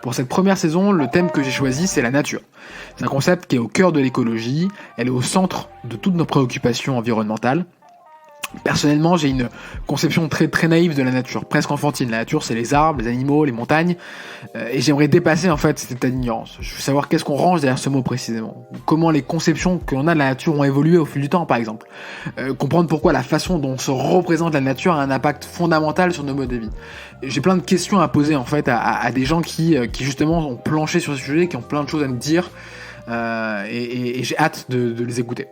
Pour cette première saison, le thème que j'ai choisi, c'est la nature. C'est un concept qui est au cœur de l'écologie, elle est au centre de toutes nos préoccupations environnementales. Personnellement, j'ai une conception très naïve de la nature, presque enfantine. La nature, c'est les arbres, les animaux, les montagnes, et j'aimerais dépasser en fait cet état d'ignorance. Je veux savoir qu'est-ce qu'on range derrière ce mot précisément, comment les conceptions que l'on a de la nature ont évolué au fil du temps, par exemple. Comprendre pourquoi la façon dont on se représente la nature a un impact fondamental sur nos modes de vie. J'ai plein de questions à poser en fait à des gens qui justement ont planché sur ce sujet, qui ont plein de choses à nous dire, et j'ai hâte de les écouter.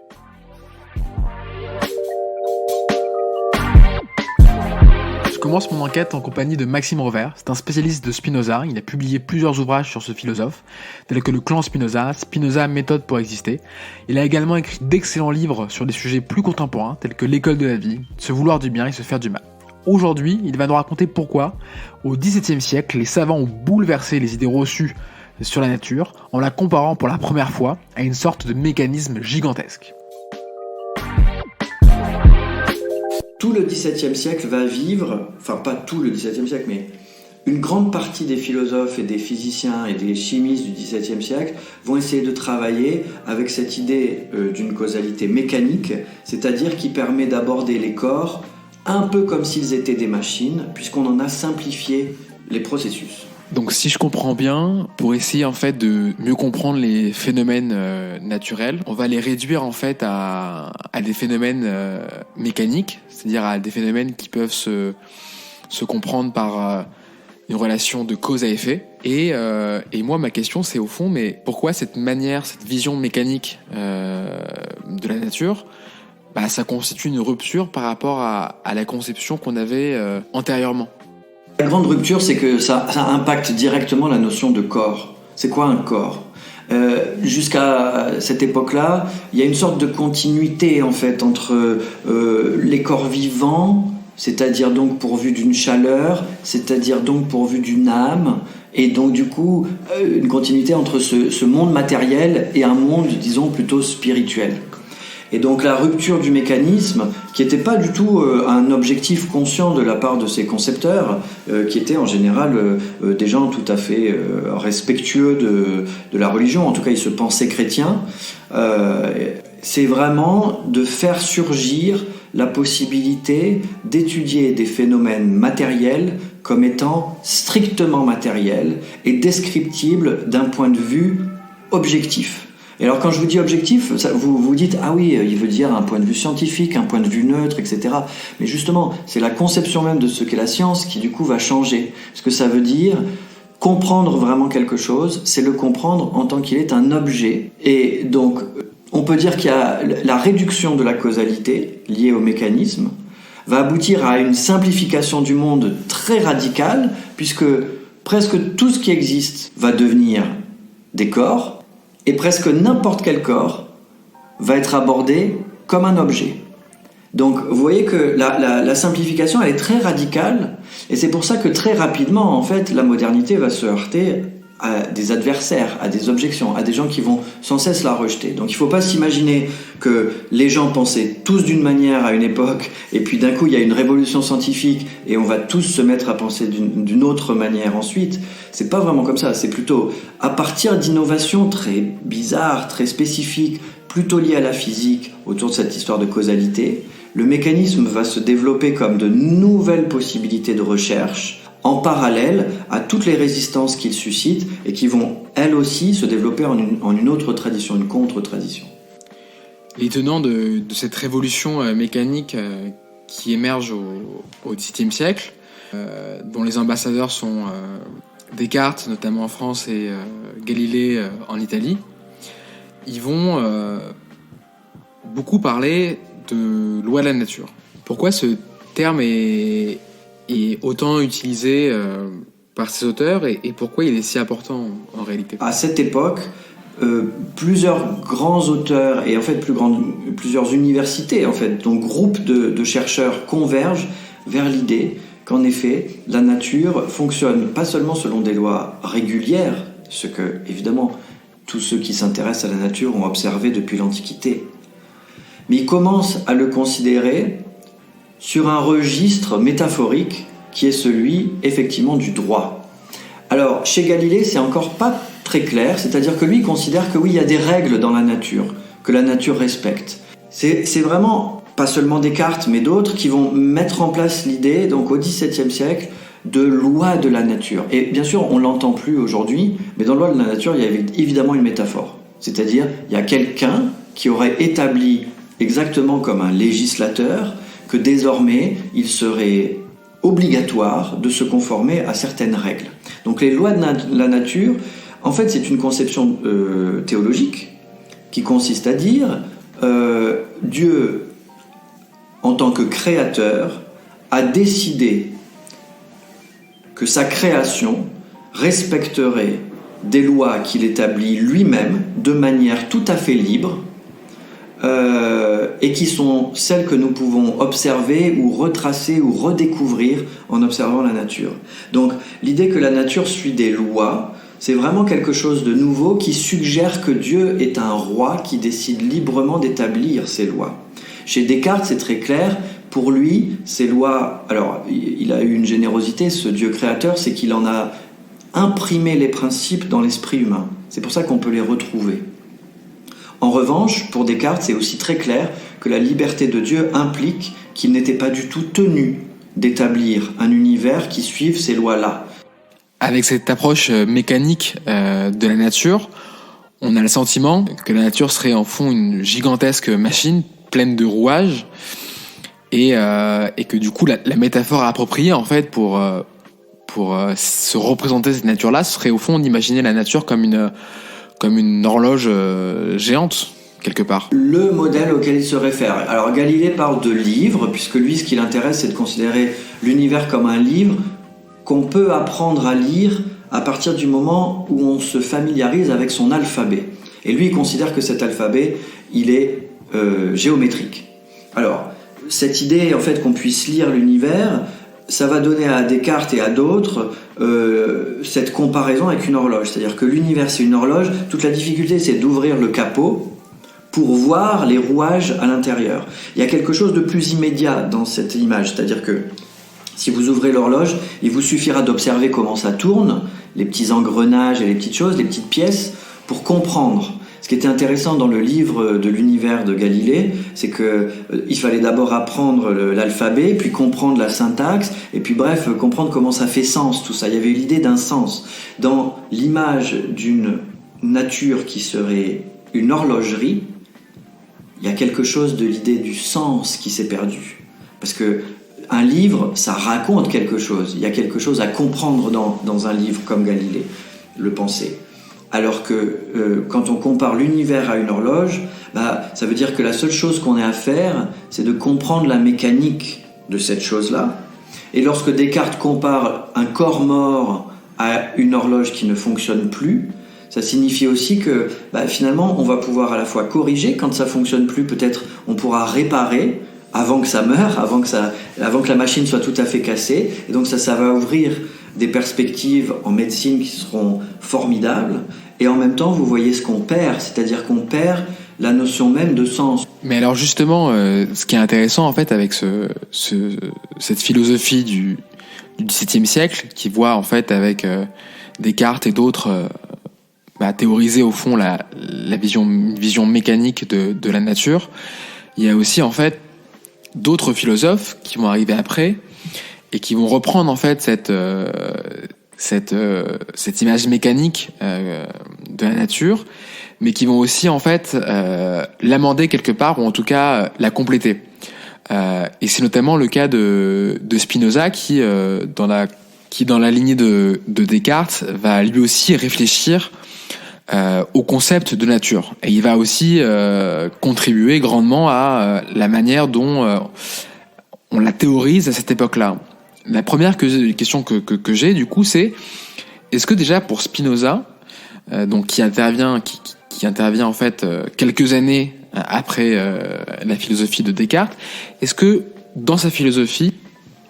Je commence mon enquête en compagnie de Maxime Rovère. C'est un spécialiste de Spinoza. Il a publié plusieurs ouvrages sur ce philosophe, tels que Le clan Spinoza, Spinoza, méthode pour exister. Il a également écrit d'excellents livres sur des sujets plus contemporains, tels que L'école de la vie, Se vouloir du bien et Se faire du mal. Aujourd'hui, il va nous raconter pourquoi, au XVIIe siècle, les savants ont bouleversé les idées reçues sur la nature en la comparant pour la première fois à une sorte de mécanisme gigantesque. Tout le XVIIe siècle va vivre, enfin pas tout le XVIIe siècle, mais une grande partie des philosophes et des physiciens et des chimistes du XVIIe siècle vont essayer de travailler avec cette idée d'une causalité mécanique, c'est-à-dire qui permet d'aborder les corps un peu comme s'ils étaient des machines, puisqu'on en a simplifié les processus. Donc si je comprends bien, pour essayer en fait de mieux comprendre les phénomènes naturels, on va les réduire en fait à des phénomènes mécaniques, c'est-à-dire à des phénomènes qui peuvent se comprendre par une relation de cause à effet. Et moi, ma question, c'est au fond, mais pourquoi cette manière, cette vision mécanique de la nature, ça constitue une rupture par rapport à la conception qu'on avait antérieurement. La grande rupture, c'est que ça impacte directement la notion de corps. C'est quoi un corps ? Jusqu'à cette époque-là, il y a une sorte de continuité en fait entre les corps vivants, c'est-à-dire donc pourvus d'une chaleur, c'est-à-dire donc pourvus d'une âme, et donc du coup une continuité entre ce monde matériel et un monde, disons, plutôt spirituel. Et donc la rupture du mécanisme, qui n'était pas du tout un objectif conscient de la part de ces concepteurs, qui étaient en général des gens tout à fait respectueux de la religion, en tout cas ils se pensaient chrétiens, c'est vraiment de faire surgir la possibilité d'étudier des phénomènes matériels comme étant strictement matériels et descriptibles d'un point de vue objectif. Et alors quand je vous dis objectif, vous vous dites « Ah oui, il veut dire un point de vue scientifique, un point de vue neutre, etc. » Mais justement, c'est la conception même de ce qu'est la science qui du coup va changer. Ce que ça veut dire, comprendre vraiment quelque chose, c'est le comprendre en tant qu'il est un objet. Et donc, on peut dire qu'il y a la réduction de la causalité liée au mécanisme, va aboutir à une simplification du monde très radicale, puisque presque tout ce qui existe va devenir des corps, et presque n'importe quel corps va être abordé comme un objet. Donc vous voyez que la simplification elle est très radicale, et c'est pour ça que très rapidement en fait la modernité va se heurter à des adversaires, à des objections, à des gens qui vont sans cesse la rejeter. Donc il ne faut pas s'imaginer que les gens pensaient tous d'une manière à une époque, et puis d'un coup il y a une révolution scientifique et on va tous se mettre à penser d'une autre manière ensuite. C'est pas vraiment comme ça, c'est plutôt à partir d'innovations très bizarres, très spécifiques, plutôt liées à la physique, autour de cette histoire de causalité, le mécanisme va se développer comme de nouvelles possibilités de recherche, en parallèle à toutes les résistances qu'il suscite et qui vont, elles aussi, se développer en une autre tradition, une contre-tradition. Les tenants de cette révolution mécanique qui émerge au XVIIe siècle, dont les ambassadeurs sont Descartes, notamment en France, et Galilée en Italie, ils vont beaucoup parler de loi de la nature. Pourquoi ce terme est autant utilisé par ces auteurs et pourquoi il est si important en réalité ? À cette époque, plusieurs grands auteurs et en fait plusieurs universités, en fait, donc groupes de chercheurs convergent vers l'idée qu'en effet, la nature fonctionne pas seulement selon des lois régulières, ce que, évidemment, tous ceux qui s'intéressent à la nature ont observé depuis l'Antiquité, mais ils commencent à le considérer sur un registre métaphorique qui est celui, effectivement, du droit. Alors, chez Galilée, c'est encore pas très clair, c'est-à-dire que lui, il considère que oui, il y a des règles dans la nature, que la nature respecte. C'est vraiment, pas seulement Descartes, mais d'autres, qui vont mettre en place l'idée, donc au XVIIe siècle, de loi de la nature. Et bien sûr, on l'entend plus aujourd'hui, mais dans loi de la nature, il y a évidemment une métaphore. C'est-à-dire, il y a quelqu'un qui aurait établi, exactement comme un législateur, que désormais, il serait obligatoire de se conformer à certaines règles. Donc les lois de la nature, en fait, c'est une conception théologique qui consiste à dire Dieu, en tant que créateur, a décidé que sa création respecterait des lois qu'il établit lui-même de manière tout à fait libre et qui sont celles que nous pouvons observer ou retracer ou redécouvrir en observant la nature. Donc l'idée que la nature suit des lois, c'est vraiment quelque chose de nouveau qui suggère que Dieu est un roi qui décide librement d'établir ses lois. Chez Descartes, c'est très clair. Pour lui, ces lois... Alors, il a eu une générosité, ce Dieu créateur, c'est qu'il en a imprimé les principes dans l'esprit humain. C'est pour ça qu'on peut les retrouver. En revanche, pour Descartes, c'est aussi très clair que la liberté de Dieu implique qu'il n'était pas du tout tenu d'établir un univers qui suive ces lois-là. Avec cette approche mécanique de la nature, on a le sentiment que la nature serait en fond une gigantesque machine pleine de rouages et que du coup la métaphore appropriée en fait pour se représenter cette nature-là serait au fond d'imaginer la nature comme une horloge géante quelque part. Le modèle auquel il se réfère. Alors Galilée parle de livre, puisque lui ce qui l'intéresse c'est de considérer l'univers comme un livre qu'on peut apprendre à lire à partir du moment où on se familiarise avec son alphabet. Et lui, il considère que cet alphabet, il est géométrique. Alors, cette idée, en fait, qu'on puisse lire l'univers, ça va donner à Descartes et à d'autres cette comparaison avec une horloge. C'est-à-dire que l'univers, c'est une horloge. Toute la difficulté, c'est d'ouvrir le capot pour voir les rouages à l'intérieur. Il y a quelque chose de plus immédiat dans cette image. C'est-à-dire que si vous ouvrez l'horloge, il vous suffira d'observer comment ça tourne, les petits engrenages et les petites choses, les petites pièces, pour comprendre. Ce qui était intéressant dans le livre de l'univers de Galilée, c'est qu'il fallait d'abord apprendre l'alphabet, puis comprendre la syntaxe, et puis bref, comprendre comment ça fait sens, tout ça. Il y avait eu l'idée d'un sens. Dans l'image d'une nature qui serait une horlogerie, il y a quelque chose de l'idée du sens qui s'est perdu. Parce que un livre, ça raconte quelque chose. Il y a quelque chose à comprendre dans un livre comme Galilée le pensait. Alors que quand on compare l'univers à une horloge, ça veut dire que la seule chose qu'on ait à faire, c'est de comprendre la mécanique de cette chose-là. Et lorsque Descartes compare un corps mort à une horloge qui ne fonctionne plus, ça signifie aussi que finalement, on va pouvoir à la fois corriger quand ça ne fonctionne plus. Peut-être on pourra réparer avant que ça meure, avant que la machine soit tout à fait cassée. Et donc ça va ouvrir des perspectives en médecine qui seront formidables. Et en même temps, vous voyez ce qu'on perd, c'est-à-dire qu'on perd la notion même de sens. Mais alors justement, ce qui est intéressant en fait avec cette philosophie du XVIIe siècle, qui voit en fait avec Descartes et d'autres théoriser au fond la vision mécanique de la nature, il y a aussi en fait d'autres philosophes qui vont arriver après et qui vont reprendre en fait cette image mécanique de la nature, mais qui vont aussi en fait l'amender quelque part, ou en tout cas la compléter. Et c'est notamment le cas de Spinoza qui dans la lignée de Descartes va lui aussi réfléchir au concept de nature, et il va aussi contribuer grandement à la manière dont on la théorise à cette époque-là. La première question que j'ai du coup, c'est est-ce que déjà pour Spinoza, donc qui intervient en fait quelques années après la philosophie de Descartes, est-ce que dans sa philosophie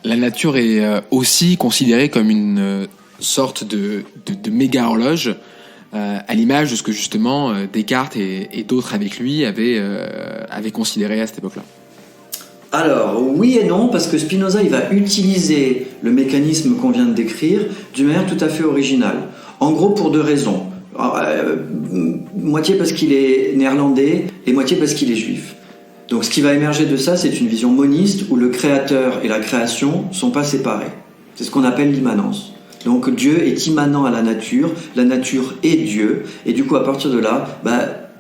la nature est aussi considérée comme une sorte de méga horloge, à l'image de ce que justement Descartes et d'autres avec lui avaient considéré à cette époque-là? Alors, oui et non, parce que Spinoza, il va utiliser le mécanisme qu'on vient de décrire d'une manière tout à fait originale. En gros, pour deux raisons. Moitié parce qu'il est néerlandais et moitié parce qu'il est juif. Donc ce qui va émerger de ça, c'est une vision moniste où le créateur et la création ne sont pas séparés. C'est ce qu'on appelle l'immanence. Donc Dieu est immanent à la nature est Dieu, et du coup à partir de là,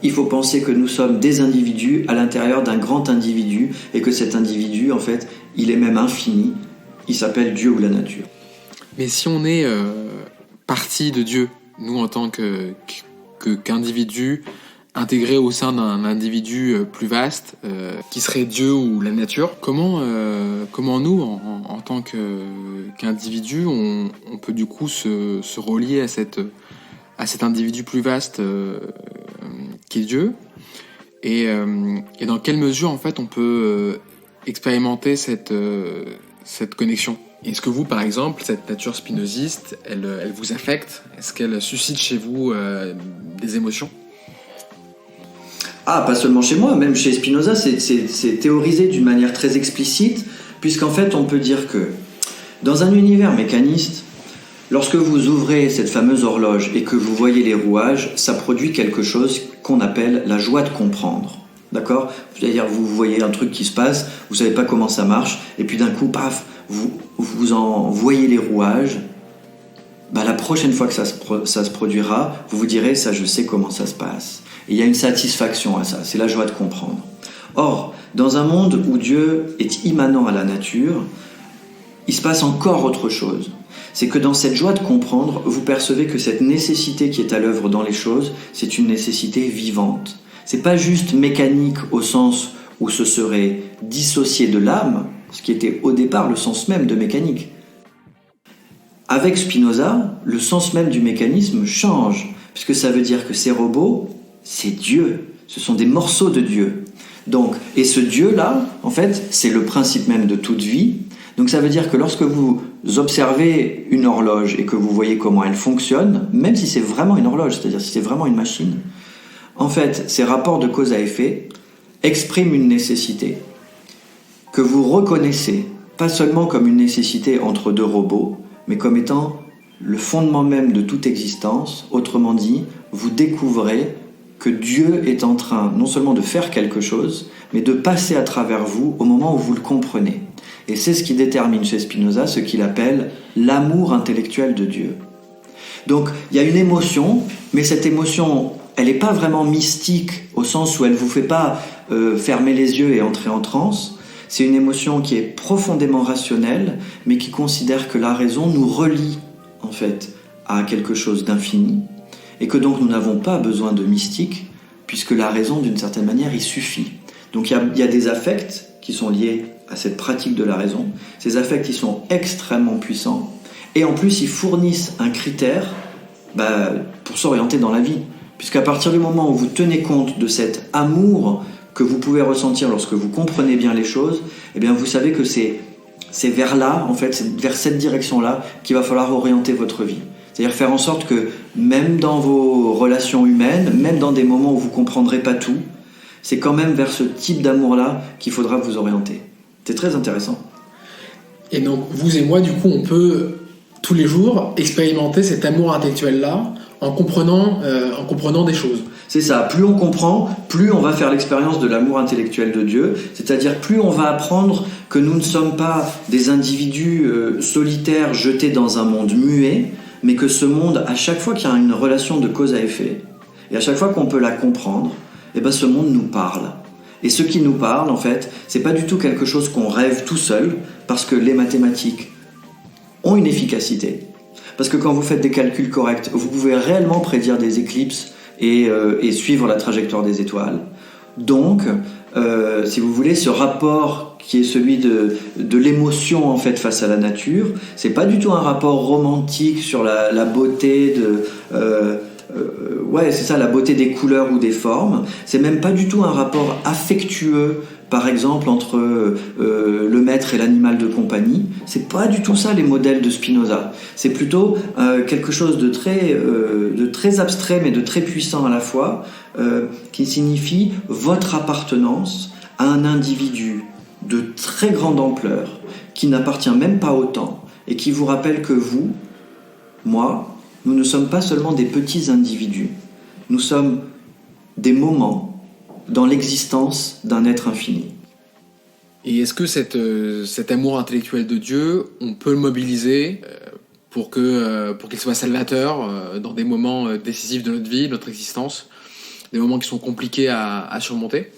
il faut penser que nous sommes des individus à l'intérieur d'un grand individu, et que cet individu, en fait, il est même infini, il s'appelle Dieu ou la nature. Mais si on est partie de Dieu, nous en tant qu'individus, intégré au sein d'un individu plus vaste, qui serait Dieu ou la nature, comment nous, en tant qu'individu, on peut du coup se relier à cet individu plus vaste qui est Dieu, et dans quelle mesure en fait on peut expérimenter cette connexion? Est-ce que vous, par exemple, cette nature spinoziste, elle vous affecte? Est-ce qu'elle suscite chez vous des émotions? Ah, pas seulement chez moi, même chez Spinoza, c'est théorisé d'une manière très explicite, puisqu'en fait, on peut dire que dans un univers mécaniste, lorsque vous ouvrez cette fameuse horloge et que vous voyez les rouages, ça produit quelque chose qu'on appelle la joie de comprendre. D'accord ? C'est-à-dire, vous voyez un truc qui se passe, vous savez pas comment ça marche, et puis d'un coup, paf, vous en voyez les rouages. La prochaine fois que ça se produira, vous vous direz, ça, je sais comment ça se passe. Et il y a une satisfaction à ça, c'est la joie de comprendre. Or, dans un monde où Dieu est immanent à la nature, il se passe encore autre chose. C'est que dans cette joie de comprendre, vous percevez que cette nécessité qui est à l'œuvre dans les choses, c'est une nécessité vivante. C'est pas juste mécanique au sens où ce serait dissocié de l'âme, ce qui était au départ le sens même de mécanique. Avec Spinoza, le sens même du mécanisme change, puisque ça veut dire que ces robots, c'est Dieu, ce sont des morceaux de Dieu. Donc, et ce Dieu-là, en fait, c'est le principe même de toute vie. Donc ça veut dire que lorsque vous observez une horloge et que vous voyez comment elle fonctionne, même si c'est vraiment une horloge, c'est-à-dire si c'est vraiment une machine, en fait, ces rapports de cause à effet expriment une nécessité que vous reconnaissez, pas seulement comme une nécessité entre deux robots, mais comme étant le fondement même de toute existence. Autrement dit, vous découvrez que Dieu est en train non seulement de faire quelque chose, mais de passer à travers vous au moment où vous le comprenez. Et c'est ce qui détermine chez Spinoza ce qu'il appelle l'amour intellectuel de Dieu. Donc, il y a une émotion, mais cette émotion, elle n'est pas vraiment mystique, au sens où elle ne vous fait pas fermer les yeux et entrer en transe. C'est une émotion qui est profondément rationnelle, mais qui considère que la raison nous relie, en fait, à quelque chose d'infini, et que donc nous n'avons pas besoin de mystique, puisque la raison, d'une certaine manière, il suffit. Donc il y a des affects qui sont liés à cette pratique de la raison. Ces affects, ils sont extrêmement puissants, et en plus, ils fournissent un critère pour s'orienter dans la vie. Puisqu'à partir du moment où vous tenez compte de cet amour que vous pouvez ressentir lorsque vous comprenez bien les choses, eh bien vous savez que c'est vers là, en fait, c'est vers cette direction-là qu'il va falloir orienter votre vie. C'est-à-dire faire en sorte que même dans vos relations humaines, même dans des moments où vous ne comprendrez pas tout, c'est quand même vers ce type d'amour-là qu'il faudra vous orienter. C'est très intéressant. Et donc, vous et moi, du coup, on peut tous les jours expérimenter cet amour intellectuel-là en comprenant des choses. C'est ça, plus on comprend, plus on va faire l'expérience de l'amour intellectuel de Dieu, c'est-à-dire plus on va apprendre que nous ne sommes pas des individus solitaires jetés dans un monde muet, mais que ce monde, à chaque fois qu'il y a une relation de cause à effet, et à chaque fois qu'on peut la comprendre, ce monde nous parle. Et ce qui nous parle, en fait, c'est pas du tout quelque chose qu'on rêve tout seul, parce que les mathématiques ont une efficacité. Parce que quand vous faites des calculs corrects, vous pouvez réellement prédire des éclipses et suivre la trajectoire des étoiles. Donc, si vous voulez, ce rapport qui est celui de l'émotion en fait face à la nature, c'est pas du tout un rapport romantique sur la beauté c'est ça, la beauté des couleurs ou des formes. C'est même pas du tout un rapport affectueux, par exemple, entre le maître et l'animal de compagnie. C'est pas du tout ça les modèles de Spinoza. C'est plutôt quelque chose de très abstrait, mais de très puissant à la fois, qui signifie votre appartenance à un individu de très grande ampleur, qui n'appartient même pas au temps, et qui vous rappelle que vous, moi, nous ne sommes pas seulement des petits individus, nous sommes des moments dans l'existence d'un être infini. Et est-ce que cet amour intellectuel de Dieu, on peut le mobiliser pour qu'il soit salvateur dans des moments décisifs de notre vie, de notre existence, des moments qui sont compliqués à surmonter?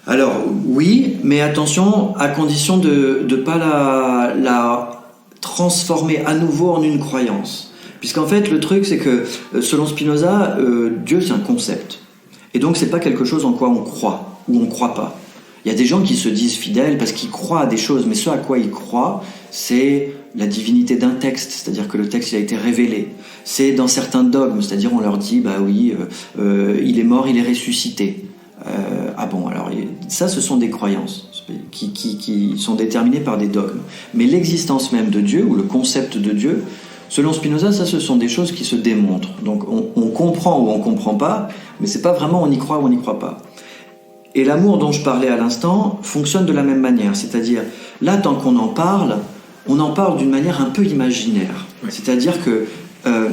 Alors oui, mais attention, à condition de ne pas la transformer à nouveau en une croyance. Puisqu'en fait, le truc, c'est que selon Spinoza, Dieu, c'est un concept. Et donc, c'est pas quelque chose en quoi on croit ou on croit pas. Il y a des gens qui se disent fidèles parce qu'ils croient à des choses, mais ce à quoi ils croient, c'est la divinité d'un texte, c'est-à-dire que le texte il a été révélé. C'est dans certains dogmes, c'est-à-dire on leur dit, bah oui, il est mort, il est ressuscité. Ah bon, alors ça, ce sont des croyances qui sont déterminées par des dogmes. Mais l'existence même de Dieu, ou le concept de Dieu, selon Spinoza, ça, ce sont des choses qui se démontrent. Donc on comprend ou on comprend pas, mais c'est pas vraiment on y croit ou on n'y croit pas. Et l'amour dont je parlais à l'instant fonctionne de la même manière. C'est-à-dire, là, tant qu'on en parle, on en parle d'une manière un peu imaginaire. Oui. C'est-à-dire que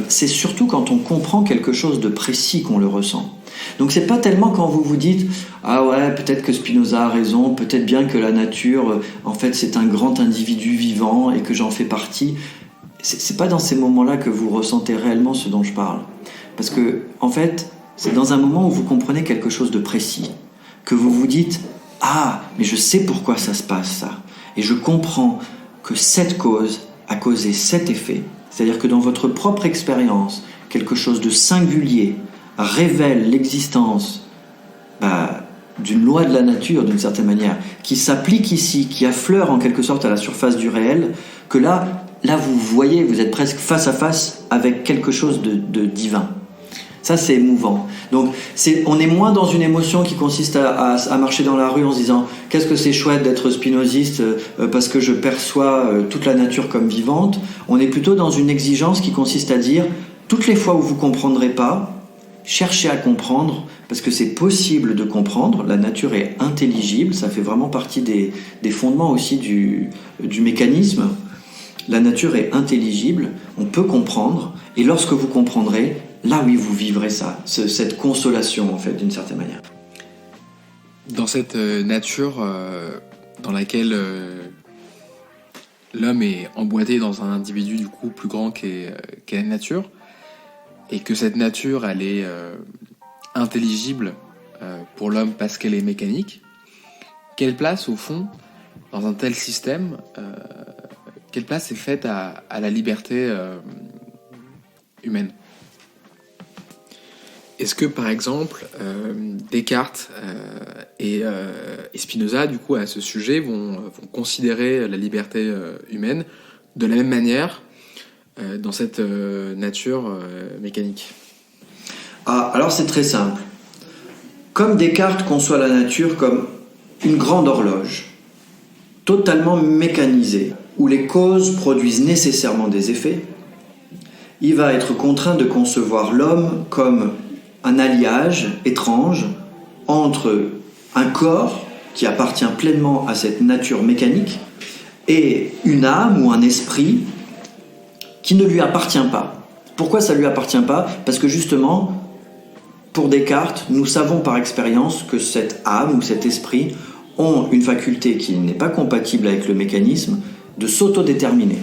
c'est surtout quand on comprend quelque chose de précis qu'on le ressent. Donc c'est pas tellement quand vous vous dites « Ah ouais, peut-être que Spinoza a raison, peut-être bien que la nature, en fait, c'est un grand individu vivant et que j'en fais partie ». C'est pas dans ces moments-là que vous ressentez réellement ce dont je parle. Parce que, en fait, c'est dans un moment où vous comprenez quelque chose de précis. Que vous vous dites « Ah, mais je sais pourquoi ça se passe, ça. Et je comprends que cette cause a causé cet effet. » C'est-à-dire que dans votre propre expérience, quelque chose de singulier révèle l'existence d'une loi de la nature, d'une certaine manière, qui s'applique ici, qui affleure en quelque sorte à la surface du réel, que là vous voyez, vous êtes presque face à face avec quelque chose de divin. Ça, c'est émouvant. Donc, on est moins dans une émotion qui consiste à marcher dans la rue en se disant « Qu'est-ce que c'est chouette d'être spinoziste parce que je perçois toute la nature comme vivante ». On est plutôt dans une exigence qui consiste à dire « Toutes les fois où vous ne comprendrez pas, cherchez à comprendre, parce que c'est possible de comprendre, la nature est intelligible, ça fait vraiment partie des fondements aussi du mécanisme. La nature est intelligible, on peut comprendre, et lorsque vous comprendrez, là oui, vous vivrez ça, cette consolation en fait, d'une certaine manière. Dans cette nature dans laquelle l'homme est emboîté dans un individu du coup plus grand qu'est la nature, et que cette nature elle est intelligible pour l'homme parce qu'elle est mécanique, quelle place au fond dans un tel système quelle place est faite à la liberté humaine? Est-ce que, par exemple, Descartes et Spinoza, du coup, à ce sujet, vont considérer la liberté humaine de la même manière dans cette nature mécanique? Alors c'est très simple. Comme Descartes conçoit la nature comme une grande horloge, totalement mécanisée, où les causes produisent nécessairement des effets, il va être contraint de concevoir l'homme comme un alliage étrange entre un corps qui appartient pleinement à cette nature mécanique et une âme ou un esprit qui ne lui appartient pas. Pourquoi ça ne lui appartient pas ? Parce que justement, pour Descartes, nous savons par expérience que cette âme ou cet esprit ont une faculté qui n'est pas compatible avec le mécanisme de s'autodéterminer.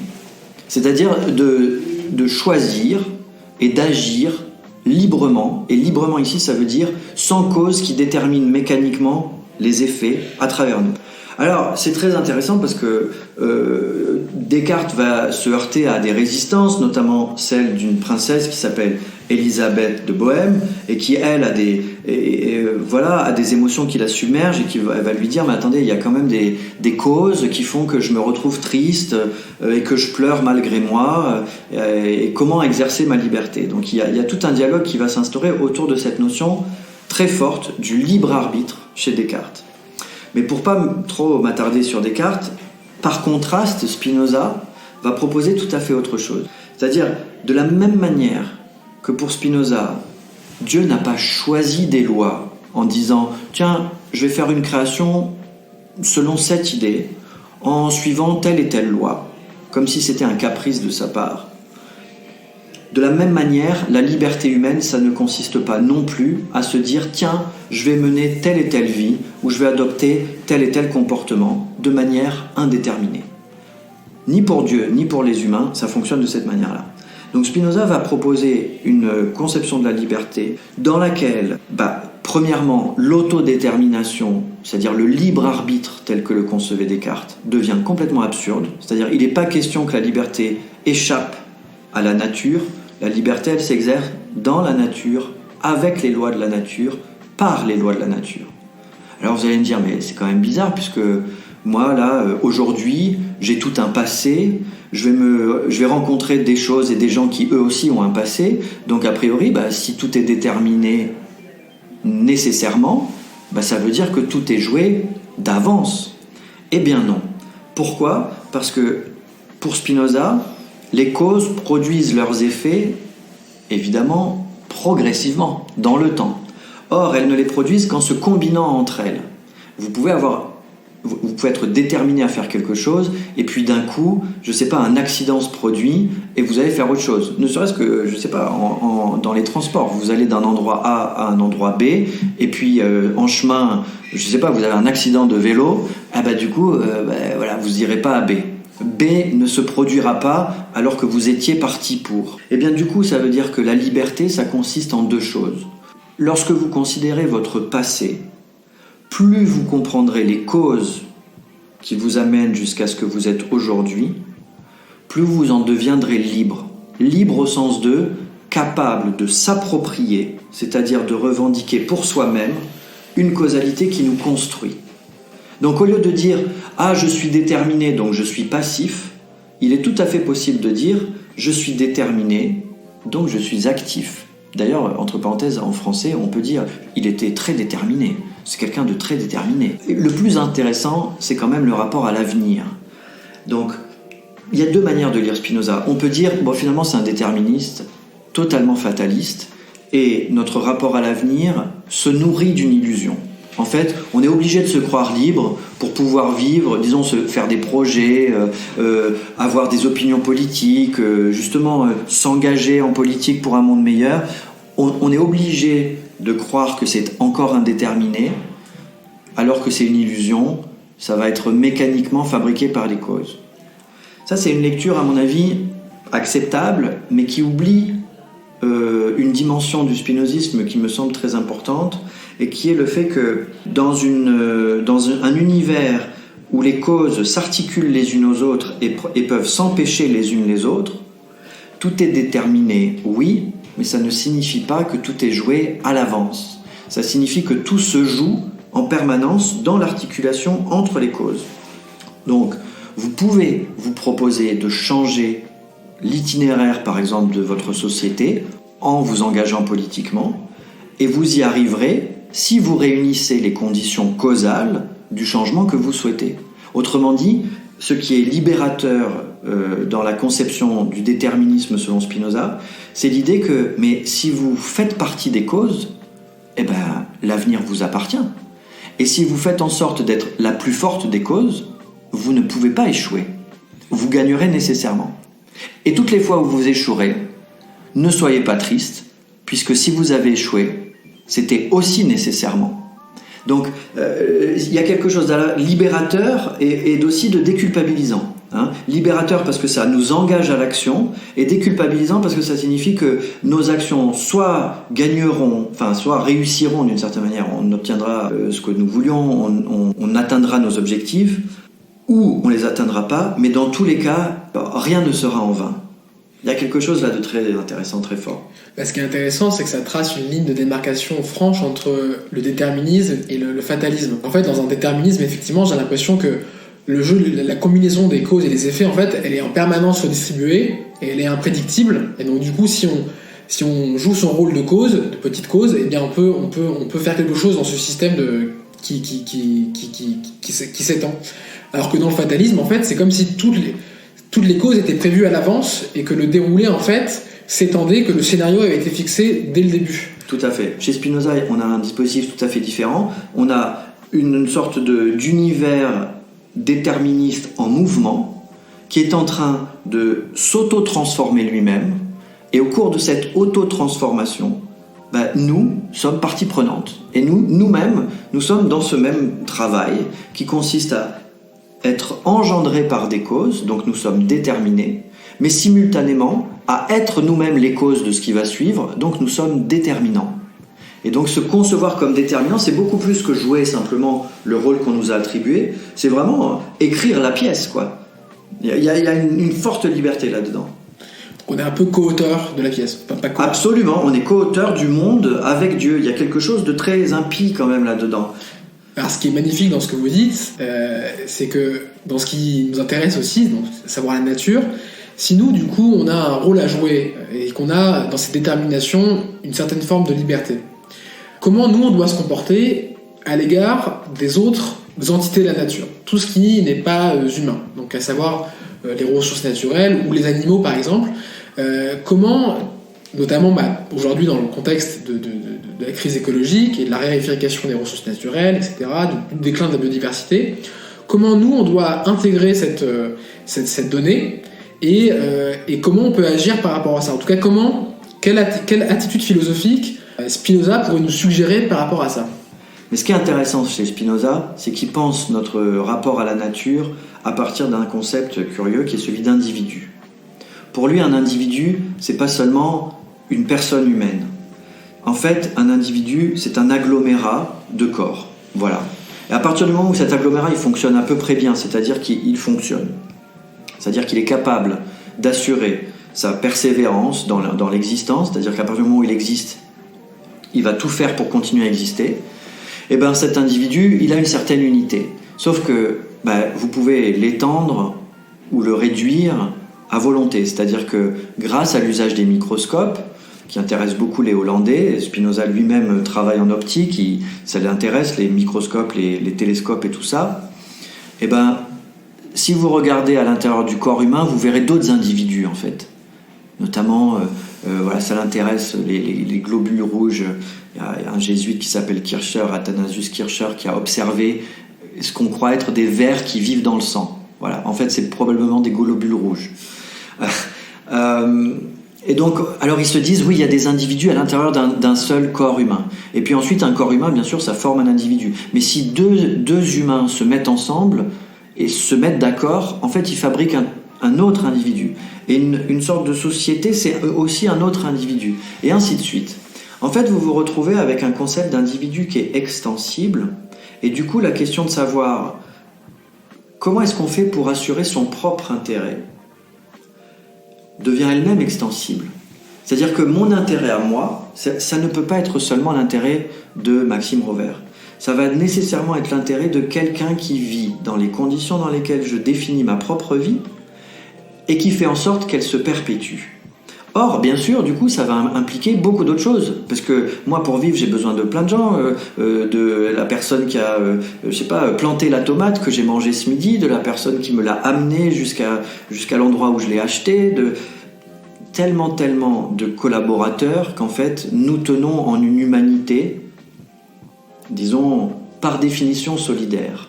C'est-à-dire de choisir et d'agir librement, et librement ici ça veut dire sans cause qui détermine mécaniquement les effets à travers nous. Alors c'est très intéressant parce que Descartes va se heurter à des résistances, notamment celle d'une princesse qui s'appelle Élisabeth de Bohême et qui elle a des émotions qui la submergent et qui va lui dire mais attendez, il y a quand même des causes qui font que je me retrouve triste et que je pleure malgré moi et comment exercer ma liberté. Donc il y a tout un dialogue qui va s'instaurer autour de cette notion très forte du libre arbitre chez Descartes. Mais pour pas trop m'attarder sur Descartes, par contraste, Spinoza va proposer tout à fait autre chose. C'est-à-dire, de la même manière que pour Spinoza, Dieu n'a pas choisi des lois en disant « Tiens, je vais faire une création selon cette idée, en suivant telle et telle loi, comme si c'était un caprice de sa part. De la même manière, la liberté humaine, ça ne consiste pas non plus à se dire « Tiens, je vais mener telle et telle vie, ou je vais adopter tel et tel comportement de manière indéterminée. » Ni pour Dieu, ni pour les humains, ça fonctionne de cette manière-là. Donc Spinoza va proposer une conception de la liberté dans laquelle, premièrement, l'autodétermination, c'est-à-dire le libre arbitre tel que le concevait Descartes, devient complètement absurde. C'est-à-dire il n'est pas question que la liberté échappe à la nature. La liberté, elle s'exerce dans la nature, avec les lois de la nature, par les lois de la nature. Alors vous allez me dire, mais c'est quand même bizarre, puisque moi, là, aujourd'hui, j'ai tout un passé, je vais rencontrer des choses et des gens qui, eux aussi, ont un passé, donc a priori, si tout est déterminé nécessairement, ça veut dire que tout est joué d'avance. Eh bien non. Pourquoi ? Parce que, pour Spinoza, les causes produisent leurs effets, évidemment, progressivement, dans le temps. Or, elles ne les produisent qu'en se combinant entre elles. Vous pouvez être déterminé à faire quelque chose, et puis d'un coup, un accident se produit, et vous allez faire autre chose. Ne serait-ce que, dans les transports, vous allez d'un endroit A à un endroit B, et puis en chemin, vous avez un accident de vélo, vous n'irez pas à B. B ne se produira pas alors que vous étiez parti pour. Et bien du coup, ça veut dire que la liberté, ça consiste en deux choses. Lorsque vous considérez votre passé, plus vous comprendrez les causes qui vous amènent jusqu'à ce que vous êtes aujourd'hui, plus vous en deviendrez libre. Libre au sens de capable de s'approprier, c'est-à-dire de revendiquer pour soi-même une causalité qui nous construit. Donc au lieu de dire « Ah, je suis déterminé, donc je suis passif », il est tout à fait possible de dire « Je suis déterminé, donc je suis actif ». D'ailleurs, entre parenthèses, en français, on peut dire « Il était très déterminé ». C'est quelqu'un de très déterminé. Et le plus intéressant, c'est quand même le rapport à l'avenir. Donc, il y a deux manières de lire Spinoza. On peut dire « Finalement, c'est un déterministe, totalement fataliste, et notre rapport à l'avenir se nourrit d'une illusion ». En fait, on est obligé de se croire libre pour pouvoir vivre, faire des projets, avoir des opinions politiques, s'engager en politique pour un monde meilleur. On est obligé de croire que c'est encore indéterminé, alors que c'est une illusion, ça va être mécaniquement fabriqué par les causes. Ça, c'est une lecture, à mon avis, acceptable, mais qui oublie une dimension du spinozisme qui me semble très importante, et qui est le fait que dans un univers où les causes s'articulent les unes aux autres et peuvent s'empêcher les unes les autres, tout est déterminé, oui, mais ça ne signifie pas que tout est joué à l'avance. Ça signifie que tout se joue en permanence dans l'articulation entre les causes. Donc, vous pouvez vous proposer de changer l'itinéraire, par exemple, de votre société en vous engageant politiquement, et vous y arriverez si vous réunissez les conditions causales du changement que vous souhaitez. Autrement dit, ce qui est libérateur dans la conception du déterminisme selon Spinoza, c'est l'idée que, mais si vous faites partie des causes, l'avenir vous appartient. Et si vous faites en sorte d'être la plus forte des causes, vous ne pouvez pas échouer. Vous gagnerez nécessairement. Et toutes les fois où vous échouerez, ne soyez pas triste, puisque si vous avez échoué, c'était aussi nécessairement. Donc, il y a quelque chose de libérateur et aussi de déculpabilisant. Libérateur parce que ça nous engage à l'action, et déculpabilisant parce que ça signifie que nos actions soit gagneront, soit réussiront d'une certaine manière, on obtiendra ce que nous voulions, on atteindra nos objectifs, ou on les atteindra pas, mais dans tous les cas, rien ne sera en vain. Il y a quelque chose là de très intéressant, très fort. Ce qui est intéressant, c'est que ça trace une ligne de démarcation franche entre le déterminisme et le fatalisme. En fait, dans un déterminisme, effectivement, j'ai l'impression que le jeu, la combinaison des causes et des effets, en fait, elle est en permanence redistribuée et elle est imprédictible. Et donc, du coup, si on joue son rôle de cause, de petite cause, eh bien, on peut faire quelque chose dans ce système qui s'étend. Alors que dans le fatalisme, en fait, c'est comme si toutes les causes étaient prévues à l'avance et que le déroulé, en fait, s'étendait, que le scénario avait été fixé dès le début. Tout à fait. Chez Spinoza, on a un dispositif tout à fait différent. On a une sorte d'univers déterministe en mouvement qui est en train de s'auto-transformer lui-même, et au cours de cette auto-transformation, nous sommes partie prenante. Et nous-mêmes, nous sommes dans ce même travail qui consiste à être engendrés par des causes, donc nous sommes déterminés, mais simultanément à être nous-mêmes les causes de ce qui va suivre, donc nous sommes déterminants. Et donc se concevoir comme déterminant, c'est beaucoup plus que jouer simplement le rôle qu'on nous a attribué, c'est vraiment écrire la pièce, quoi. Il y a une forte liberté là-dedans. On est un peu co-auteur de la pièce, pas Absolument, on est co-auteur du monde avec Dieu. Il y a quelque chose de très impie quand même là-dedans. Alors, ce qui est magnifique dans ce que vous dites, c'est que dans ce qui nous intéresse aussi, donc savoir la nature, si nous, du coup, on a un rôle à jouer et qu'on a dans cette détermination une certaine forme de liberté, comment nous, on doit se comporter à l'égard des autres entités de la nature, tout ce qui n'est pas humain, donc à savoir les ressources naturelles ou les animaux, par exemple, comment, notamment aujourd'hui dans le contexte de la crise écologique et de la raréfaction des ressources naturelles, etc., du déclin de la biodiversité, comment nous, on doit intégrer cette donnée et comment on peut agir par rapport à ça. En tout cas, quelle attitude philosophique Spinoza pourrait nous suggérer par rapport à ça. Mais ce qui est intéressant chez Spinoza, c'est qu'il pense notre rapport à la nature à partir d'un concept curieux qui est celui d'individu. Pour lui, un individu, c'est pas seulement une personne humaine. En fait, un individu, c'est un agglomérat de corps. Voilà. Et à partir du moment où cet agglomérat, il fonctionne à peu près bien, c'est-à-dire qu'il fonctionne, c'est-à-dire qu'il est capable d'assurer sa persévérance dans l'existence, c'est-à-dire qu'à partir du moment où il existe, il va tout faire pour continuer à exister, et bien cet individu, il a une certaine unité. Sauf que vous pouvez l'étendre ou le réduire à volonté, c'est-à-dire que grâce à l'usage des microscopes, qui intéresse beaucoup les Hollandais, Spinoza lui-même travaille en optique, ça l'intéresse, les microscopes, les télescopes et tout ça, et si vous regardez à l'intérieur du corps humain, vous verrez d'autres individus en fait. Notamment, ça l'intéresse, les globules rouges. Il y a un jésuite qui s'appelle Kircher, Athanasius Kircher, qui a observé ce qu'on croit être des vers qui vivent dans le sang. Voilà. En fait, c'est probablement des globules rouges. Et donc, alors ils se disent, oui, il y a des individus à l'intérieur d'un seul corps humain. Et puis ensuite, un corps humain, bien sûr, ça forme un individu. Mais si deux humains se mettent ensemble et se mettent d'accord, en fait, ils fabriquent un autre individu. Et une sorte de société, c'est aussi un autre individu. Et ainsi de suite. En fait, vous vous retrouvez avec un concept d'individu qui est extensible. Et du coup, la question de savoir comment est-ce qu'on fait pour assurer son propre intérêt devient elle-même extensible. C'est-à-dire que mon intérêt à moi, ça ne peut pas être seulement l'intérêt de Maxime Rovert. Ça va nécessairement être l'intérêt de quelqu'un qui vit dans les conditions dans lesquelles je définis ma propre vie et qui fait en sorte qu'elle se perpétue. Or, bien sûr, du coup, ça va impliquer beaucoup d'autres choses. Parce que moi, pour vivre, j'ai besoin de plein de gens. De la personne qui a, planté la tomate que j'ai mangée ce midi, de la personne qui me l'a amenée jusqu'à l'endroit où je l'ai achetée, de tellement de collaborateurs qu'en fait, nous tenons en une humanité, disons, par définition solidaire.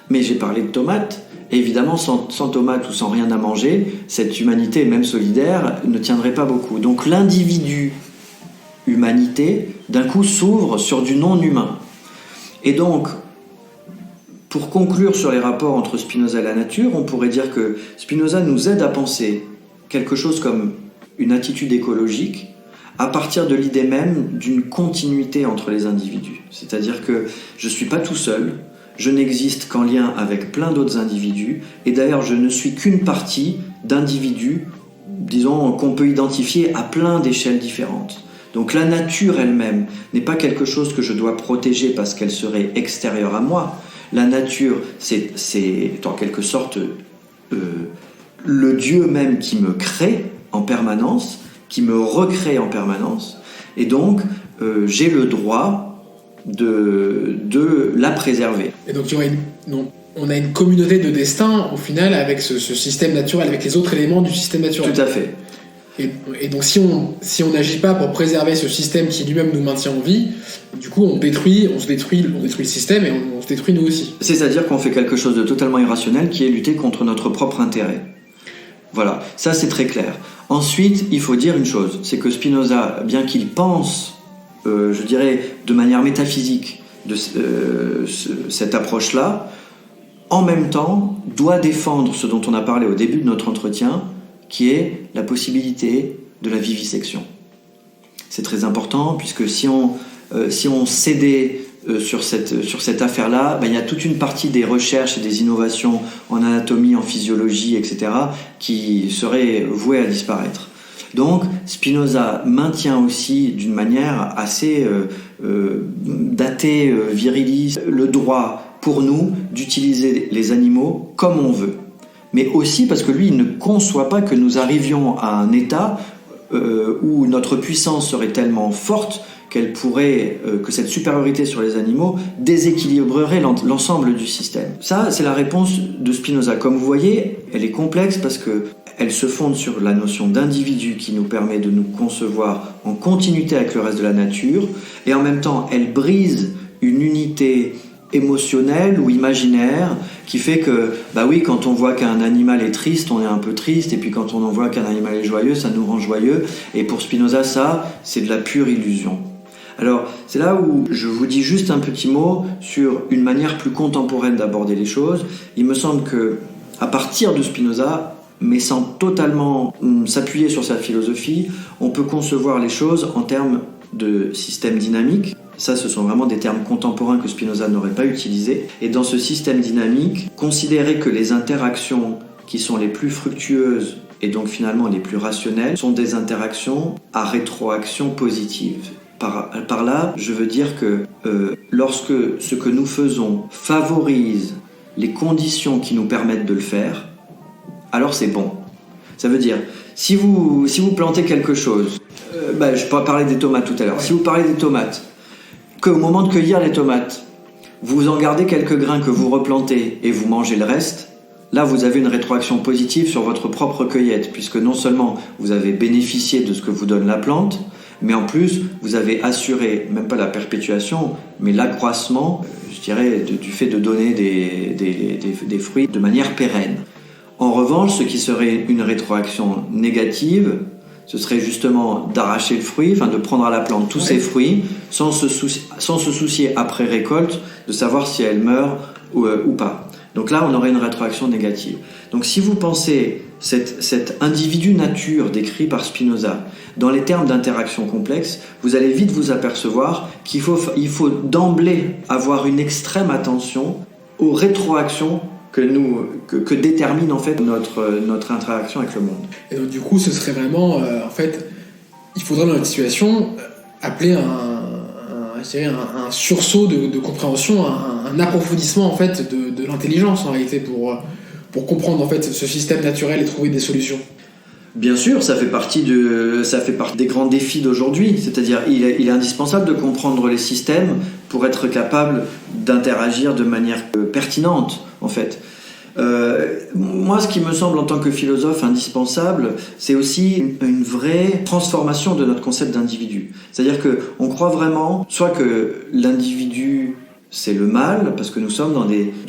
Mais j'ai parlé de tomates. Et évidemment, sans tomates ou sans rien à manger, cette humanité, même solidaire, ne tiendrait pas beaucoup. Donc l'individu humanité, d'un coup, s'ouvre sur du non-humain. Et donc, pour conclure sur les rapports entre Spinoza et la nature, on pourrait dire que Spinoza nous aide à penser quelque chose comme une attitude écologique à partir de l'idée même d'une continuité entre les individus. C'est-à-dire que je ne suis pas tout seul, je n'existe qu'en lien avec plein d'autres individus, et d'ailleurs je ne suis qu'une partie d'individus, disons, qu'on peut identifier à plein d'échelles différentes. Donc la nature elle-même n'est pas quelque chose que je dois protéger parce qu'elle serait extérieure à moi. La nature, c'est en quelque sorte le Dieu même qui me crée en permanence, qui me recrée en permanence, et donc j'ai le droit de la préserver. Et donc on a une communauté de destin au final avec ce système naturel, avec les autres éléments du système naturel. Tout à fait. Et donc si on n'agit pas pour préserver ce système qui lui-même nous maintient en vie, du coup on détruit le système et on se détruit nous aussi. C'est-à-dire qu'on fait quelque chose de totalement irrationnel qui est lutter contre notre propre intérêt. Voilà, ça c'est très clair. Ensuite, il faut dire une chose, c'est que Spinoza, bien qu'il pense, je dirais, de manière métaphysique de cette approche-là, en même temps, doit défendre ce dont on a parlé au début de notre entretien, qui est la possibilité de la vivisection. C'est très important, puisque si on cédait sur cette affaire-là, il y a toute une partie des recherches et des innovations en anatomie, en physiologie, etc., qui seraient vouées à disparaître. Donc, Spinoza maintient aussi, d'une manière assez datée, viriliste, le droit pour nous d'utiliser les animaux comme on veut. Mais aussi parce que lui, il ne conçoit pas que nous arrivions à un état où notre puissance serait tellement forte que cette supériorité sur les animaux déséquilibrerait l'ensemble du système. Ça, c'est la réponse de Spinoza. Comme vous voyez, elle est complexe parce qu'elle se fonde sur la notion d'individu qui nous permet de nous concevoir en continuité avec le reste de la nature, et en même temps, elle brise une unité émotionnelle ou imaginaire qui fait que, quand on voit qu'un animal est triste, on est un peu triste, et puis quand on en voit qu'un animal est joyeux, ça nous rend joyeux, et pour Spinoza, ça, c'est de la pure illusion. Alors, c'est là où je vous dis juste un petit mot sur une manière plus contemporaine d'aborder les choses. Il me semble que, à partir de Spinoza, mais sans totalement s'appuyer sur sa philosophie, on peut concevoir les choses en termes de système dynamique. Ça, ce sont vraiment des termes contemporains que Spinoza n'aurait pas utilisés. Et dans ce système dynamique, considérer que les interactions qui sont les plus fructueuses et donc finalement les plus rationnelles sont des interactions à rétroaction positive. Par là, je veux dire que lorsque ce que nous faisons favorise les conditions qui nous permettent de le faire, alors c'est bon. Ça veut dire, si vous plantez quelque chose, je parlais des tomates tout à l'heure, si vous parlez des tomates, qu'au moment de cueillir les tomates, vous en gardez quelques grains que vous replantez et vous mangez le reste, là vous avez une rétroaction positive sur votre propre cueillette, puisque non seulement vous avez bénéficié de ce que vous donne la plante, mais en plus vous avez assuré, même pas la perpétuation, mais l'accroissement, je dirais, du fait de donner des fruits de manière pérenne. En revanche, ce qui serait une rétroaction négative, ce serait justement d'arracher le fruit, de prendre à la plante tous ses fruits, sans se soucier après récolte de savoir si elle meurt ou pas. Donc là, on aurait une rétroaction négative. Donc si vous pensez cet individu nature décrit par Spinoza dans les termes d'interaction complexe, vous allez vite vous apercevoir qu'il faut d'emblée avoir une extrême attention aux rétroactions que détermine en fait notre interaction avec le monde. Et donc du coup, ce serait vraiment, il faudrait dans notre situation appeler un sursaut de compréhension, un approfondissement en fait de l'intelligence en réalité pour comprendre en fait ce système naturel et trouver des solutions. Bien sûr, ça fait partie des grands défis d'aujourd'hui. C'est-à-dire, il est indispensable de comprendre les systèmes pour être capable d'interagir de manière pertinente, en fait. Moi, ce qui me semble en tant que philosophe indispensable, c'est aussi une vraie transformation de notre concept d'individu. C'est-à-dire qu'on croit vraiment, soit que l'individu c'est le mal, parce que nous sommes dans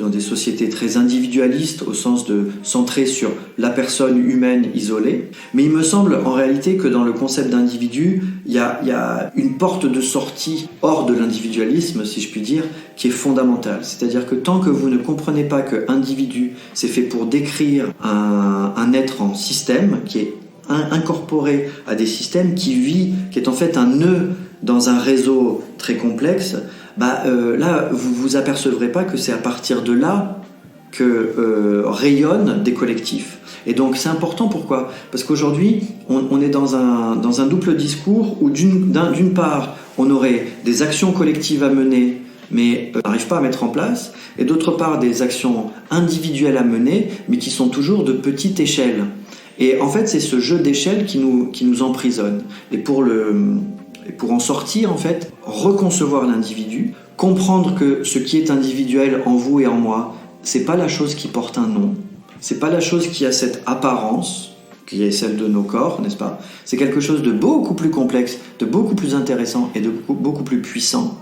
des sociétés très individualistes au sens de centrer sur la personne humaine isolée. Mais il me semble en réalité que dans le concept d'individu, il y a une porte de sortie hors de l'individualisme, si je puis dire, qui est fondamentale. C'est-à-dire que tant que vous ne comprenez pas que individu, c'est fait pour décrire un être en système, qui est incorporé à des systèmes, qui vit, qui est en fait un nœud dans un réseau très complexe, là, vous vous apercevrez pas que c'est à partir de là que rayonnent des collectifs. Et donc c'est important, pourquoi ? Parce qu'aujourd'hui, on est dans un double discours où d'une part, on aurait des actions collectives à mener, mais on n'arrive pas à mettre en place, et d'autre part, des actions individuelles à mener, mais qui sont toujours de petite échelle. Et en fait, c'est ce jeu d'échelle qui nous emprisonne. Et pour en sortir, en fait, reconcevoir l'individu, comprendre que ce qui est individuel en vous et en moi, c'est pas la chose qui porte un nom, c'est pas la chose qui a cette apparence qui est celle de nos corps, n'est-ce pas? C'est quelque chose de beaucoup plus complexe, de beaucoup plus intéressant et de beaucoup plus puissant.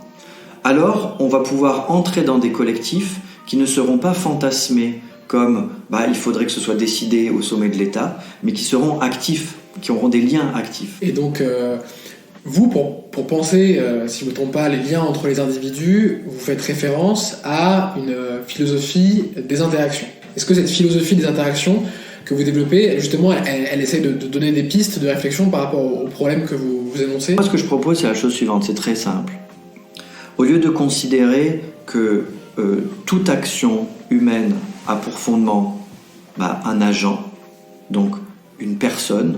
Alors, on va pouvoir entrer dans des collectifs qui ne seront pas fantasmés comme il faudrait que ce soit décidé au sommet de l'État, mais qui seront actifs, qui auront des liens actifs. Et donc, vous, pour penser, si je ne me trompe pas, les liens entre les individus, vous faites référence à une philosophie des interactions. Est-ce que cette philosophie des interactions que vous développez, justement, elle essaie de donner des pistes de réflexion par rapport aux problèmes que vous énoncez? Moi, ce que je propose, c'est la chose suivante, c'est très simple. Au lieu de considérer que toute action humaine a pour fondement un agent, donc une personne,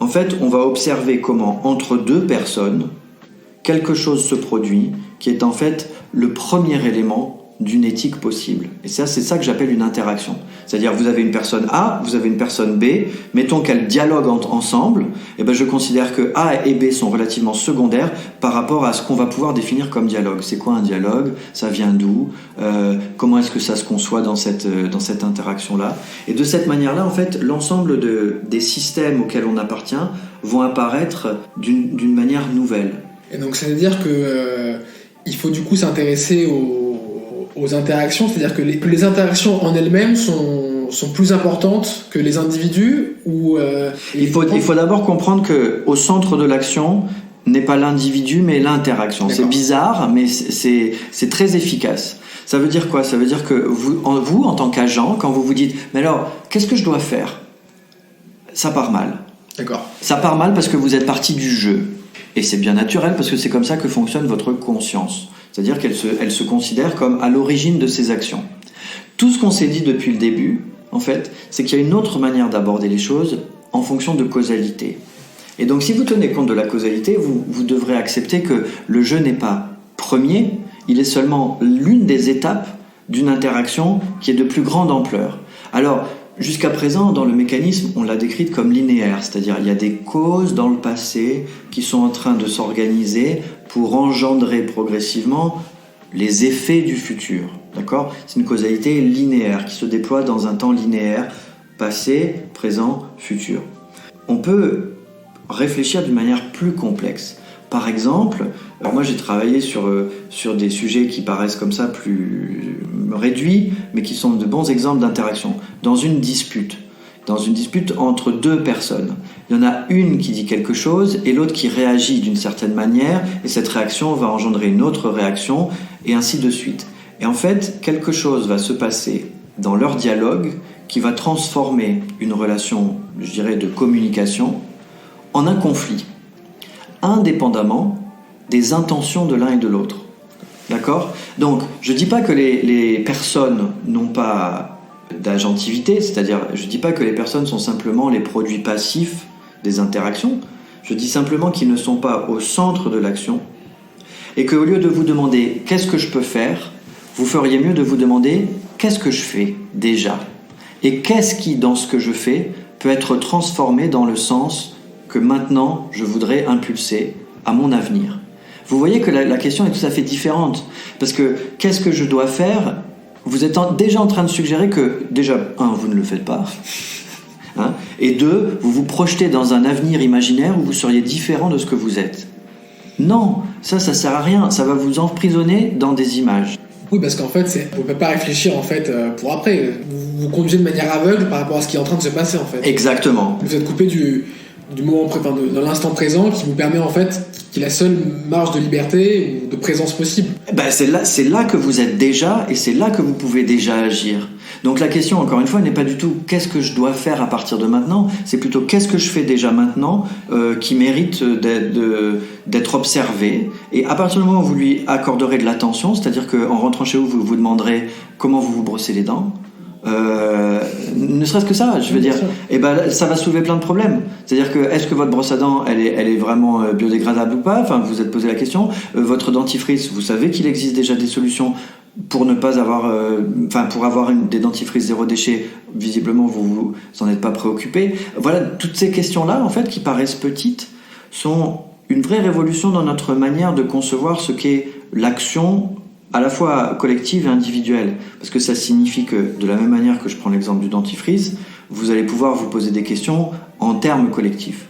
en fait, on va observer comment, entre deux personnes, quelque chose se produit qui est en fait le premier élément d'une éthique possible. Et ça, c'est ça que j'appelle une interaction. C'est-à-dire, vous avez une personne A, vous avez une personne B, mettons qu'elles dialoguent ensemble, et je considère que A et B sont relativement secondaires par rapport à ce qu'on va pouvoir définir comme dialogue. C'est quoi un dialogue? Ça vient d'où? Comment est-ce que ça se conçoit dans cette interaction-là? Et de cette manière-là, en fait, l'ensemble des systèmes auxquels on appartient vont apparaître d'une manière nouvelle. Et donc, ça veut dire que il faut du coup s'intéresser aux interactions, c'est-à-dire que les interactions en elles-mêmes sont plus importantes que les individus ou il faut d'abord comprendre qu'au centre de l'action n'est pas l'individu mais l'interaction. D'accord. C'est bizarre mais c'est très efficace. Ça veut dire quoi? Ça veut dire que vous en tant qu'agent, quand vous vous dites mais alors qu'est-ce que je dois faire? Ça part mal. D'accord. Ça part mal parce que vous êtes parti du jeu. Et c'est bien naturel parce que c'est comme ça que fonctionne votre conscience. C'est-à-dire qu'elle se considère comme à l'origine de ses actions. Tout ce qu'on s'est dit depuis le début, en fait, c'est qu'il y a une autre manière d'aborder les choses en fonction de causalité. Et donc, si vous tenez compte de la causalité, vous devrez accepter que le jeu n'est pas premier, il est seulement l'une des étapes d'une interaction qui est de plus grande ampleur. Alors, jusqu'à présent, dans le mécanisme, on l'a décrite comme linéaire, c'est-à-dire il y a des causes dans le passé qui sont en train de s'organiser pour engendrer progressivement les effets du futur. D'accord ? C'est une causalité linéaire qui se déploie dans un temps linéaire, passé, présent, futur. On peut réfléchir d'une manière plus complexe. Par exemple, alors moi j'ai travaillé sur des sujets qui paraissent comme ça plus réduits, mais qui sont de bons exemples d'interaction. Dans une dispute entre deux personnes, il y en a une qui dit quelque chose et l'autre qui réagit d'une certaine manière, et cette réaction va engendrer une autre réaction, et ainsi de suite. Et en fait, quelque chose va se passer dans leur dialogue qui va transformer une relation, je dirais, de communication en un conflit, indépendamment des intentions de l'un et de l'autre. D'accord ? Donc, je ne dis pas que les personnes n'ont pas d'agentivité, c'est-à-dire, je ne dis pas que les personnes sont simplement les produits passifs des interactions, je dis simplement qu'ils ne sont pas au centre de l'action, et qu'au lieu de vous demander « qu'est-ce que je peux faire ?», vous feriez mieux de vous demander « qu'est-ce que je fais déjà ?» et qu'est-ce qui, dans ce que je fais, peut être transformé dans le sens que maintenant je voudrais impulser à mon avenir. Vous voyez que la question est tout à fait différente, parce que qu'est-ce que je dois faire ? Vous êtes déjà en train de suggérer que, déjà, vous ne le faites pas, et deux, vous vous projetez dans un avenir imaginaire où vous seriez différent de ce que vous êtes. Non, ça sert à rien, ça va vous emprisonner dans des images. Oui, parce qu'en fait, on ne peut pas réfléchir pour après. Vous vous conduisez de manière aveugle par rapport à ce qui est en train de se passer en fait. Exactement. Vous êtes coupé du moment de l'instant présent qui vous permet en fait, qui est la seule marge de liberté ou de présence possible. C'est là que vous êtes déjà et c'est là que vous pouvez déjà agir. Donc la question, encore une fois, n'est pas du tout qu'est-ce que je dois faire à partir de maintenant, c'est plutôt qu'est-ce que je fais déjà maintenant qui mérite d'être observé. Et à partir du moment où vous lui accorderez de l'attention, c'est-à-dire qu'en rentrant chez vous, vous vous demanderez comment vous vous brossez les dents, ne serait-ce que ça, je veux dire, ça va soulever plein de problèmes. C'est-à-dire que est-ce que votre brosse à dents, elle est vraiment biodégradable ou pas ? Enfin, vous vous êtes posé la question. Votre dentifrice, vous savez qu'il existe déjà des solutions pour ne pas avoir, pour avoir des dentifrices zéro déchet. Visiblement, vous n'en êtes pas préoccupé. Voilà, toutes ces questions-là, en fait, qui paraissent petites, sont une vraie révolution dans notre manière de concevoir ce qu'est l'action à la fois collective et individuelle, parce que ça signifie que, de la même manière que je prends l'exemple du dentifrice, vous allez pouvoir vous poser des questions en termes collectifs.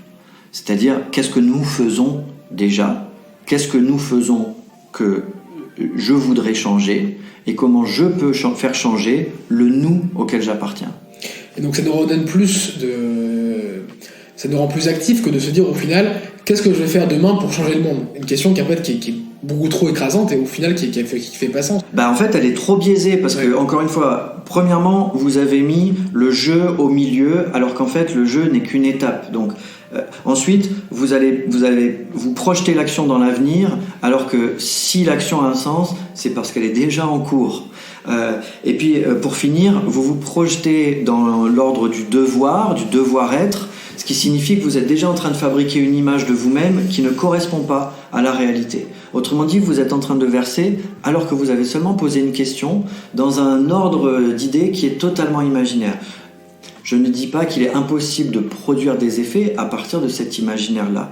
C'est-à-dire, qu'est-ce que nous faisons déjà ? Qu'est-ce que nous faisons que je voudrais changer ? Et comment je peux faire changer le nous auquel j'appartiens ? Et donc ça nous redonne ça nous rend plus actifs que de se dire au final, qu'est-ce que je vais faire demain pour changer le monde ? Une question qui est beaucoup trop écrasante et au final qui fait pas sens. En fait, elle est trop biaisée parce que, encore une fois, premièrement, vous avez mis le jeu au milieu alors qu'en fait, le jeu n'est qu'une étape. Donc, ensuite, vous allez vous projeter l'action dans l'avenir alors que si l'action a un sens, c'est parce qu'elle est déjà en cours. Et puis, pour finir, vous vous projetez dans l'ordre du devoir-être, ce qui signifie que vous êtes déjà en train de fabriquer une image de vous-même qui ne correspond pas à la réalité. Autrement dit, vous êtes en train de verser alors que vous avez seulement posé une question dans un ordre d'idées qui est totalement imaginaire. Je ne dis pas qu'il est impossible de produire des effets à partir de cet imaginaire-là.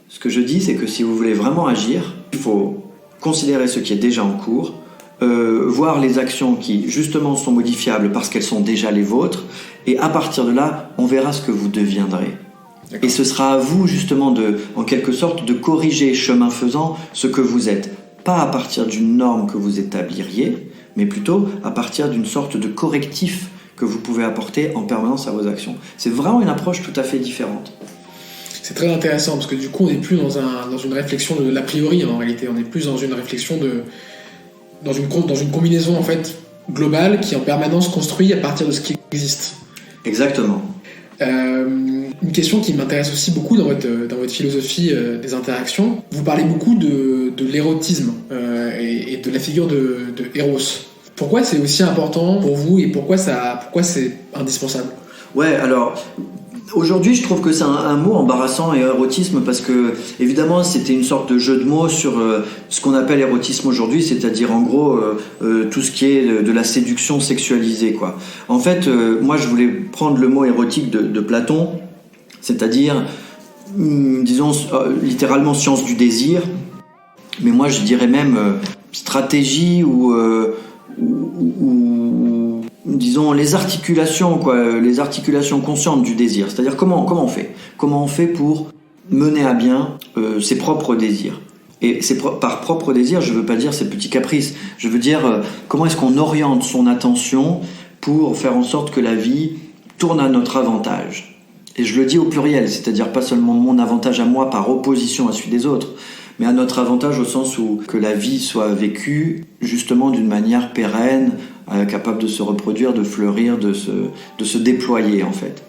Ce que je dis, c'est que si vous voulez vraiment agir, il faut considérer ce qui est déjà en cours, voir les actions qui justement sont modifiables parce qu'elles sont déjà les vôtres, et à partir de là, on verra ce que vous deviendrez. D'accord. Et ce sera à vous justement en quelque sorte de corriger chemin faisant ce que vous êtes, pas à partir d'une norme que vous établiriez, mais plutôt à partir d'une sorte de correctif que vous pouvez apporter en permanence à vos actions. C'est vraiment une approche tout à fait différente. C'est très intéressant parce que du coup on n'est plus dans une réflexion de l'a priori en réalité, on est plus dans une réflexion dans une combinaison en fait globale qui en permanence construit à partir de ce qui existe. Exactement. Une question qui m'intéresse aussi beaucoup dans votre philosophie des interactions, vous parlez beaucoup de l'érotisme et de la figure de Eros. Pourquoi c'est aussi important pour vous et pourquoi c'est indispensable ? Ouais, alors aujourd'hui je trouve que c'est un mot embarrassant, érotisme, parce que évidemment c'était une sorte de jeu de mots sur ce qu'on appelle érotisme aujourd'hui, c'est-à-dire en gros tout ce qui est de la séduction sexualisée, quoi. En fait, moi je voulais prendre le mot érotique de Platon, c'est-à-dire disons littéralement science du désir, mais moi je dirais même stratégie ou disons les articulations conscientes du désir, c'est-à-dire comment on fait pour mener à bien ses propres désirs. Et par propre désir, je veux pas dire ses petits caprices, je veux dire comment est-ce qu'on oriente son attention pour faire en sorte que la vie tourne à notre avantage. Et je le dis au pluriel, c'est-à-dire pas seulement mon avantage à moi par opposition à celui des autres, mais à notre avantage au sens où que la vie soit vécue justement d'une manière pérenne, capable de se reproduire, de fleurir, de se déployer en fait.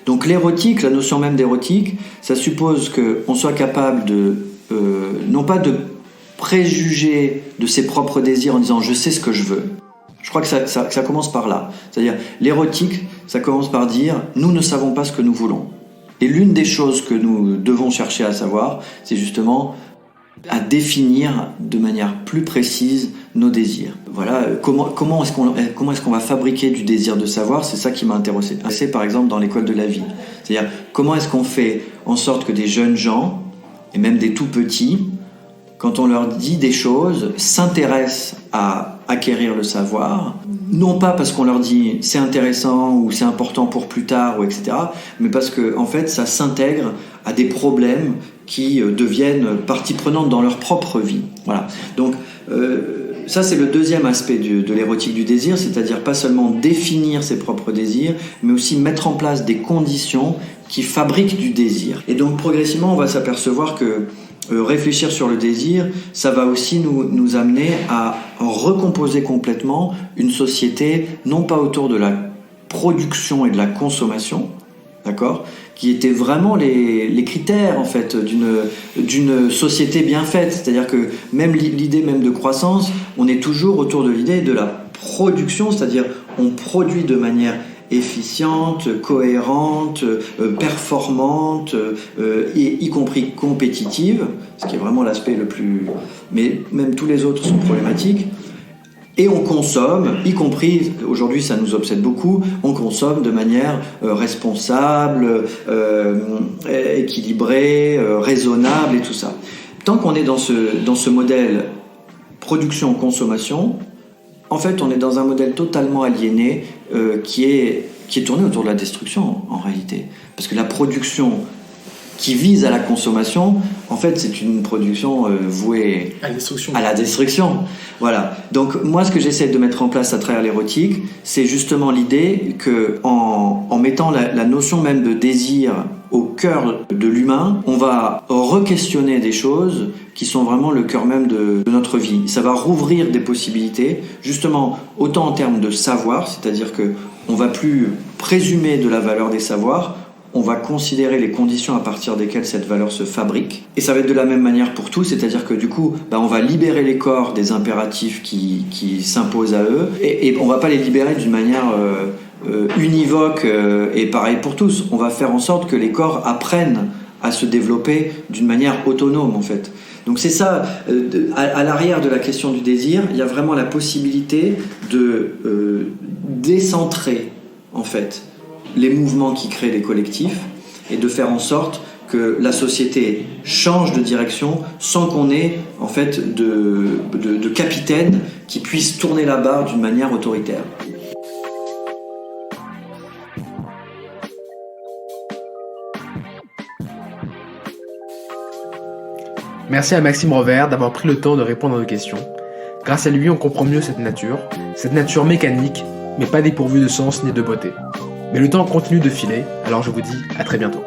Donc l'érotique, la notion même d'érotique, ça suppose qu'on soit capable non pas de préjuger de ses propres désirs en disant je sais ce que je veux. Je crois que ça commence par là. C'est-à-dire l'érotique, ça commence par dire nous ne savons pas ce que nous voulons. Et l'une des choses que nous devons chercher à savoir, c'est justement à définir de manière plus précise nos désirs. Voilà, comment est-ce qu'on va fabriquer du désir de savoir, c'est ça qui m'a intéressé. C'est par exemple dans l'école de la vie. C'est-à-dire comment est-ce qu'on fait en sorte que des jeunes gens, et même des tout petits, quand on leur dit des choses, s'intéressent à acquérir le savoir, non pas parce qu'on leur dit c'est intéressant ou c'est important pour plus tard, ou etc., mais parce que en fait ça s'intègre à des problèmes qui deviennent partie prenante dans leur propre vie. Voilà. Donc ça c'est le deuxième aspect de l'érotique du désir, c'est-à-dire pas seulement définir ses propres désirs, mais aussi mettre en place des conditions qui fabriquent du désir. Et donc progressivement on va s'apercevoir que réfléchir sur le désir, ça va aussi nous amener à recomposer complètement une société, non pas autour de la production et de la consommation, d'accord, qui étaient vraiment les critères en fait d'une société bien faite. C'est-à-dire que même l'idée même de croissance, on est toujours autour de l'idée de la production, c'est-à-dire on produit de manière efficiente, cohérente, performante, et y compris compétitive, ce qui est vraiment l'aspect le plus... Mais même tous les autres sont problématiques. Et on consomme, y compris, aujourd'hui ça nous obsède beaucoup, on consomme de manière responsable, équilibrée, raisonnable et tout ça. Tant qu'on est dans ce modèle production-consommation, En fait, on est dans un modèle totalement aliéné qui est tourné autour de la destruction, en réalité. Parce que la production qui vise à la consommation, en fait, c'est une production vouée à la destruction. Voilà. Donc, moi, ce que j'essaie de mettre en place à travers l'érotique, c'est justement l'idée que, en mettant la notion même de désir au cœur de l'humain, on va re-questionner des choses qui sont vraiment le cœur même de notre vie. Ça va rouvrir des possibilités, justement, autant en termes de savoir, c'est-à-dire que on va plus présumer de la valeur des savoirs, on va considérer les conditions à partir desquelles cette valeur se fabrique. Et ça va être de la même manière pour tout, c'est-à-dire que du coup, on va libérer les corps des impératifs qui s'imposent à eux, et on va pas les libérer d'une manière univoque et pareil pour tous. On va faire en sorte que les corps apprennent à se développer d'une manière autonome, en fait. Donc c'est ça, à l'arrière de la question du désir, il y a vraiment la possibilité de décentrer, en fait, les mouvements qui créent les collectifs et de faire en sorte que la société change de direction sans qu'on ait en fait de capitaine qui puisse tourner la barre d'une manière autoritaire. Merci à Maxime Rovert d'avoir pris le temps de répondre à nos questions. Grâce à lui, on comprend mieux cette nature mécanique, mais pas dépourvue de sens ni de beauté. Mais le temps continue de filer, alors je vous dis à très bientôt.